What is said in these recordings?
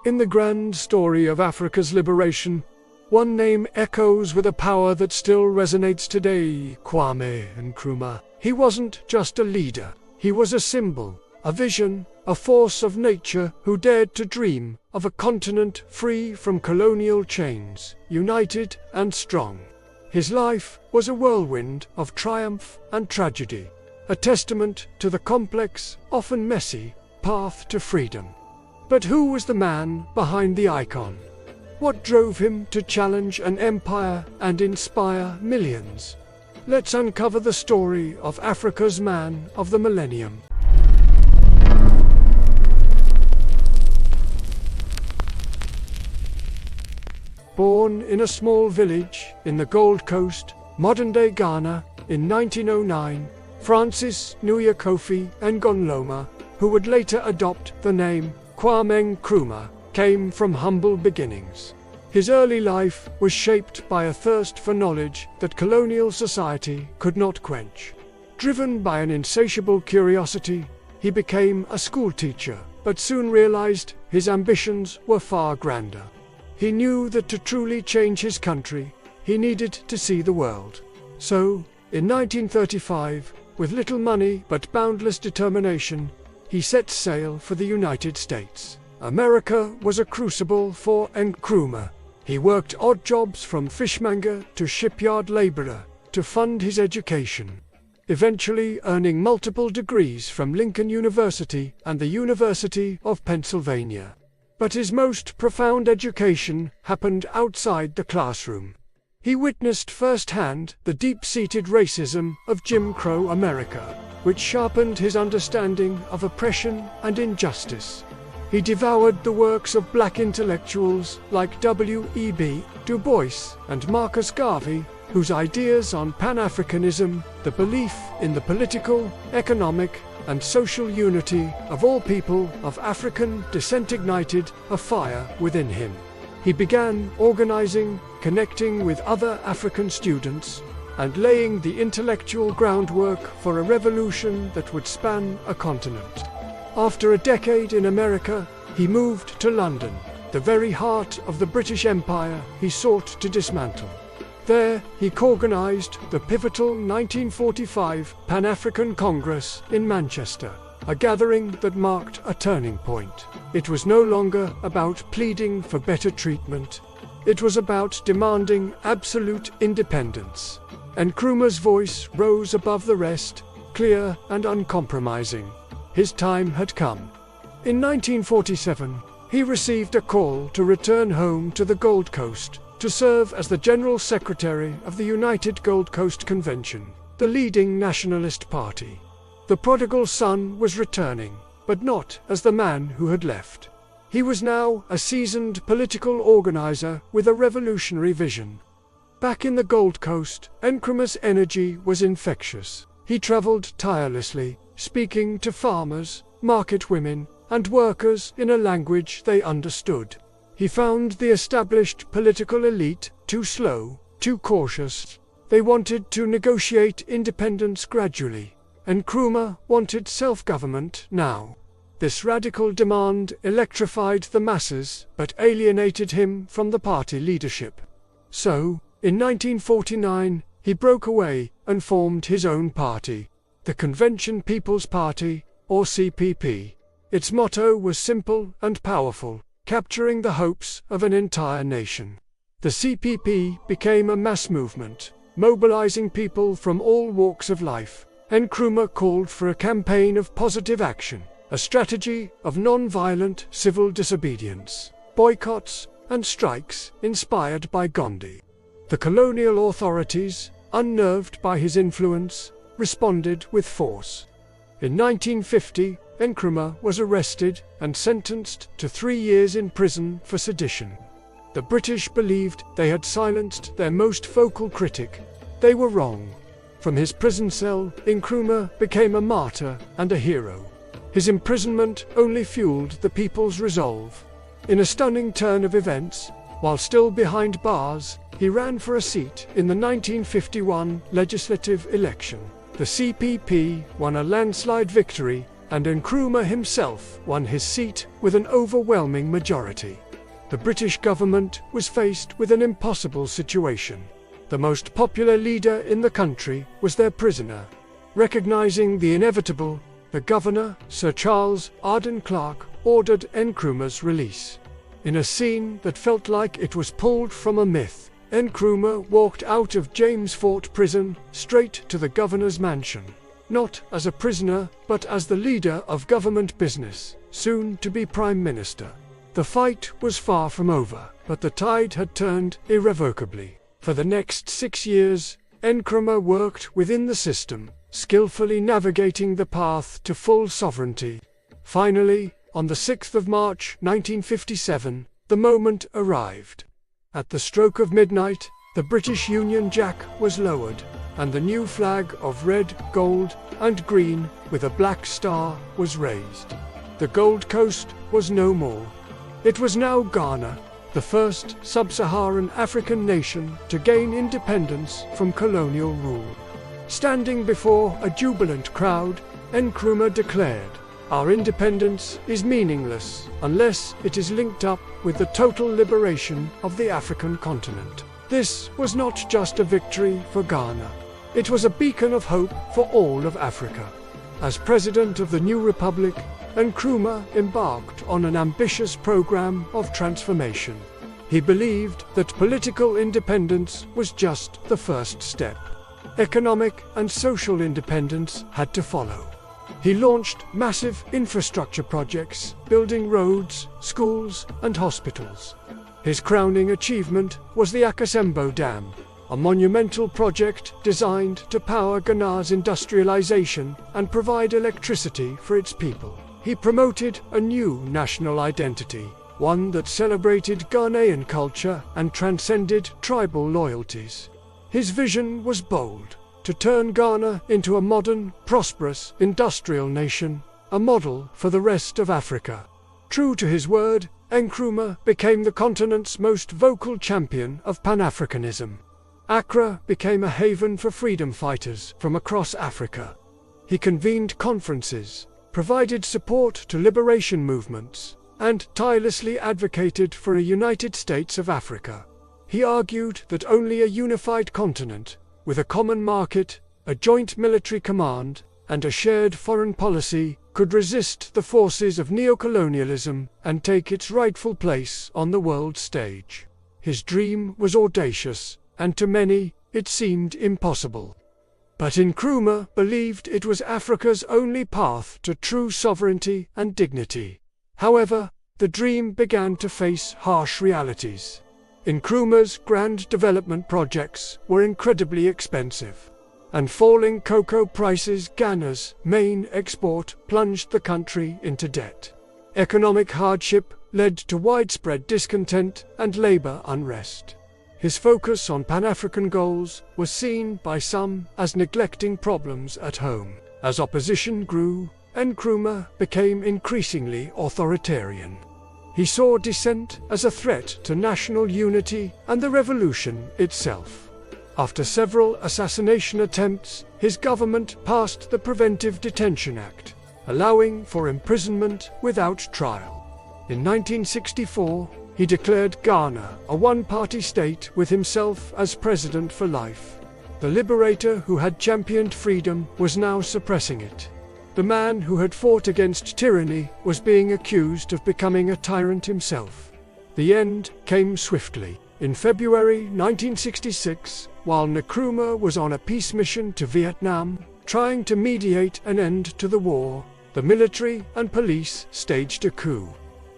In the grand story of Africa's liberation, one name echoes with a power that still resonates today: Kwame Nkrumah. He wasn't just a leader, he was a symbol, a vision, a force of nature who dared to dream of a continent free from colonial chains, united and strong. His life was a whirlwind of triumph and tragedy, a testament to the complex, often messy, path to freedom. But who was the man behind the icon? What drove him to challenge an empire and inspire millions? Let's uncover the story of Africa's man of the millennium. Born in a small village in the Gold Coast, modern-day Ghana, in 1909, Francis Nuya Kofi Ngonloma, who would later adopt the name Kwame Nkrumah, came from humble beginnings. His early life was shaped by a thirst for knowledge that colonial society could not quench. Driven by an insatiable curiosity, he became a schoolteacher, but soon realized his ambitions were far grander. He knew that to truly change his country, he needed to see the world. So, in 1935, with little money but boundless determination, he set sail for the United States. America was a crucible for Nkrumah. He worked odd jobs from fishmonger to shipyard laborer to fund his education, eventually earning multiple degrees from Lincoln University and the University of Pennsylvania. But his most profound education happened outside the classroom. He witnessed firsthand the deep-seated racism of Jim Crow America, which sharpened his understanding of oppression and injustice. He devoured the works of black intellectuals like W.E.B. Du Bois and Marcus Garvey, whose ideas on Pan-Africanism, the belief in the political, economic, and social unity of all people of African descent ignited a fire within him. He began organizing, connecting with other African students, and laying the intellectual groundwork for a revolution that would span a continent. After a decade in America, he moved to London, the very heart of the British Empire he sought to dismantle. There, he co-organized the pivotal 1945 Pan-African Congress in Manchester, a gathering that marked a turning point. It was no longer about pleading for better treatment. It was about demanding absolute independence. Nkrumah's voice rose above the rest, clear and uncompromising. His time had come. In 1947, he received a call to return home to the Gold Coast, to serve as the General Secretary of the United Gold Coast Convention, the leading nationalist party. The prodigal son was returning, but not as the man who had left. He was now a seasoned political organizer with a revolutionary vision. Back in the Gold Coast, Nkrumah's energy was infectious. He traveled tirelessly, speaking to farmers, market women, and workers in a language they understood. He found the established political elite too slow, too cautious. They wanted to negotiate independence gradually. Nkrumah wanted self-government now. This radical demand electrified the masses, but alienated him from the party leadership. So, in 1949, he broke away and formed his own party, the Convention People's Party, or CPP. Its motto was simple and powerful: capturing the hopes of an entire nation. The CPP became a mass movement, mobilizing people from all walks of life. Nkrumah called for a campaign of positive action, a strategy of non-violent civil disobedience, boycotts, and strikes inspired by Gandhi. The colonial authorities, unnerved by his influence, responded with force. In 1950, Nkrumah was arrested and sentenced to 3 years in prison for sedition. The British believed they had silenced their most vocal critic. They were wrong. From his prison cell, Nkrumah became a martyr and a hero. His imprisonment only fueled the people's resolve. In a stunning turn of events, while still behind bars, he ran for a seat in the 1951 legislative election. The CPP won a landslide victory, and Nkrumah himself won his seat with an overwhelming majority. The British government was faced with an impossible situation. The most popular leader in the country was their prisoner. Recognizing the inevitable, the governor, Sir Charles Arden Clarke, ordered Nkrumah's release. In a scene that felt like it was pulled from a myth, Nkrumah walked out of James Fort Prison straight to the governor's mansion. Not as a prisoner, but as the leader of government business, soon to be Prime Minister. The fight was far from over, but the tide had turned irrevocably. For the next 6 years, Nkrumah worked within the system, skillfully navigating the path to full sovereignty. Finally, on the 6th of March 1957, the moment arrived. At the stroke of midnight, the British Union Jack was lowered, and the new flag of red, gold, and green with a black star was raised. The Gold Coast was no more. It was now Ghana, the first sub-Saharan African nation to gain independence from colonial rule. Standing before a jubilant crowd, Nkrumah declared, "Our independence is meaningless unless it is linked up with the total liberation of the African continent." This was not just a victory for Ghana. It was a beacon of hope for all of Africa. As president of the new republic, Nkrumah embarked on an ambitious program of transformation. He believed that political independence was just the first step. Economic and social independence had to follow. He launched massive infrastructure projects, building roads, schools, and hospitals. His crowning achievement was the Akasembo Dam, a monumental project designed to power Ghana's industrialization and provide electricity for its people. He promoted a new national identity, one that celebrated Ghanaian culture and transcended tribal loyalties. His vision was bold: to turn Ghana into a modern, prosperous, industrial nation, a model for the rest of Africa. True to his word, Nkrumah became the continent's most vocal champion of Pan-Africanism. Accra became a haven for freedom fighters from across Africa. He convened conferences, provided support to liberation movements, and tirelessly advocated for a United States of Africa. He argued that only a unified continent, with a common market, a joint military command, and a shared foreign policy, could resist the forces of neocolonialism and take its rightful place on the world stage. His dream was audacious, and to many, it seemed impossible. But Nkrumah believed it was Africa's only path to true sovereignty and dignity. However, the dream began to face harsh realities. Nkrumah's grand development projects were incredibly expensive, and falling cocoa prices, Ghana's main export, plunged the country into debt. Economic hardship led to widespread discontent and labor unrest. His focus on Pan-African goals was seen by some as neglecting problems at home. As opposition grew, Nkrumah became increasingly authoritarian. He saw dissent as a threat to national unity and the revolution itself. After several assassination attempts, his government passed the Preventive Detention Act, allowing for imprisonment without trial. In 1964, he declared Ghana a one-party state with himself as president for life. The liberator who had championed freedom was now suppressing it. The man who had fought against tyranny was being accused of becoming a tyrant himself. The end came swiftly. In February 1966, while Nkrumah was on a peace mission to Vietnam, trying to mediate an end to the war, the military and police staged a coup.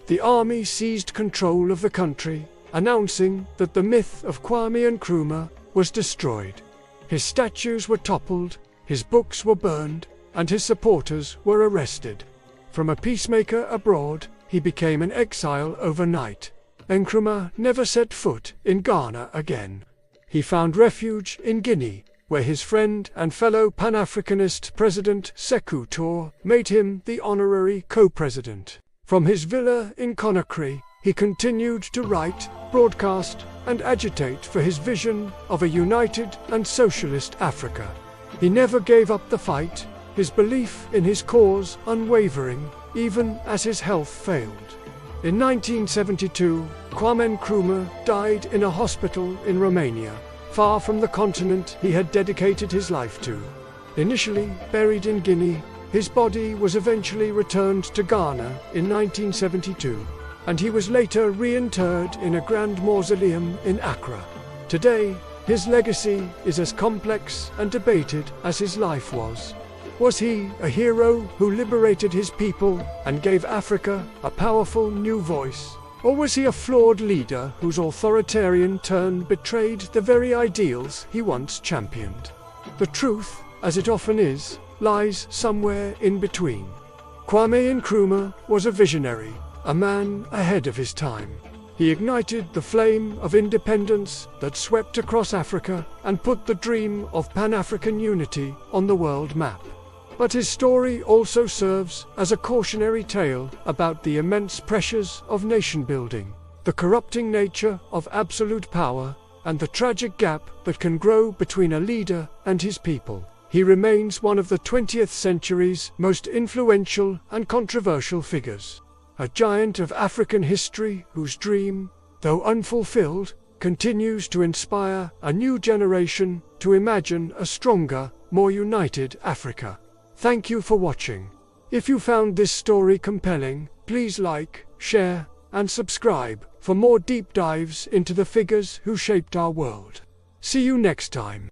The army seized control of the country, announcing that the myth of Kwame Nkrumah was destroyed. His statues were toppled, his books were burned, and his supporters were arrested. From a peacemaker abroad, he became an exile overnight. Nkrumah never set foot in Ghana again. He found refuge in Guinea, where his friend and fellow Pan-Africanist President Sékou Touré made him the honorary co-president. From his villa in Conakry, he continued to write, broadcast, and agitate for his vision of a united and socialist Africa. He never gave up the fight, his belief in his cause unwavering, even as his health failed. In 1972, Kwame Nkrumah died in a hospital in Romania, far from the continent he had dedicated his life to. Initially buried in Guinea, his body was eventually returned to Ghana in 1972, and he was later reinterred in a grand mausoleum in Accra. Today, his legacy is as complex and debated as his life was. Was he a hero who liberated his people and gave Africa a powerful new voice? Or was he a flawed leader whose authoritarian turn betrayed the very ideals he once championed? The truth, as it often is, lies somewhere in between. Kwame Nkrumah was a visionary, a man ahead of his time. He ignited the flame of independence that swept across Africa and put the dream of Pan-African unity on the world map. But his story also serves as a cautionary tale about the immense pressures of nation-building, the corrupting nature of absolute power, and the tragic gap that can grow between a leader and his people. He remains one of the 20th century's most influential and controversial figures, a giant of African history whose dream, though unfulfilled, continues to inspire a new generation to imagine a stronger, more united Africa. Thank you for watching. If you found this story compelling, please like, share, and subscribe for more deep dives into the figures who shaped our world. See you next time.